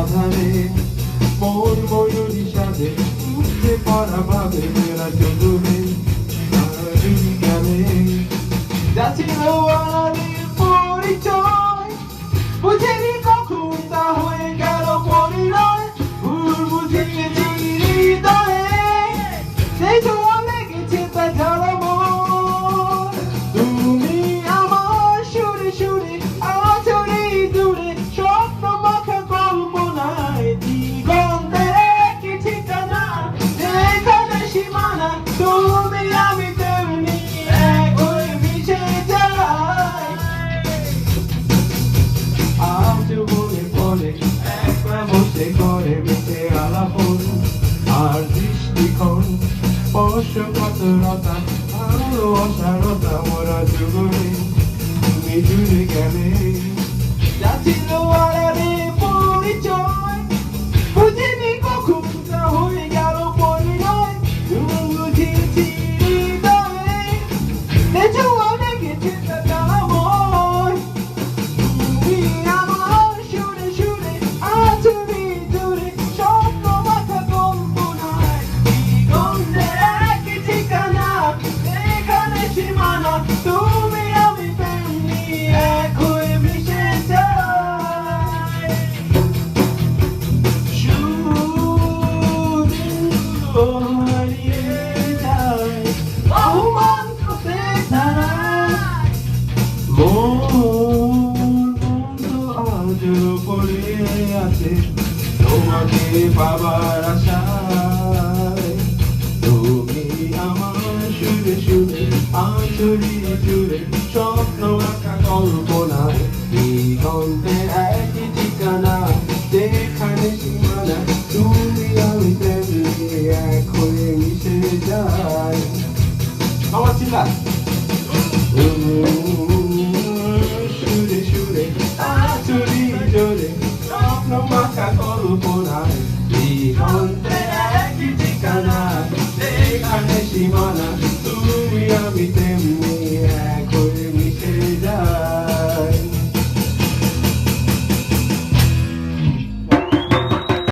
আধারে মোর ময়ূরী সাজে উঠতে পারা ভাবে মেরা চোখে সারাদিন গেলে যাচ্ছিল আনাদের পরিচয় বুঝেনি কখন তা হয়ে গেল পরিণয় ভুল বুঝিয়েছি হৃদয়ে সেই ছোঁয়া লেগেছে তা ঝাড়াবো তুমি আমার সুরে সুরে আচরে দূরে স্বপ্ন মাখা কল্পনায় দিগন্তের একই ঠিকানা যেখানে সীমানা তুমি আমি তেমনি এক হয়ে মিশে যাই আজ মনে পড়ে একলা বসে ঘরে মিশে আলাপন আর দৃষ্টিক্ষণ স্পর্শকাতরতা আলো অসারতা মোরা যুগলে তুমি জুড়ে গেলে যাচ্ছিল আড়ালে পরিচয় বুঝিনি কখন তা হয়ে গেল পরিণয় তুমি বুঝিয়েছি হৃদয়ে ছোঁয়া লেগেছে তা জানাবই তুমি আমার সুরে সুরে আচরে দূরে স্বপ্ন মাথা কল্পনায় দিগন্তের একই ঠিকানা এখানে সীমানা তুমি আমি তেমনি এক হয়ে মিশে যাই শুধু হারিয়ে যায় অপমান করতে দাঁড়ায় বন্ধু আজ পড়ে আছে তোমাকে পাবার আশায় তুমি আমার সুরে সুরে আঁচড়ি জুড়ে স্বপ্ন আঁকা কল্পনায় দিগন্তের একই ঠিকানা যেখানে সীমানা তুমি আমি তেমনি এক হয়ে মিশে যাই আমার চিন্তা সুরে সুরে আচরি জোরে স্বপ্ন মাখা কল্পনায়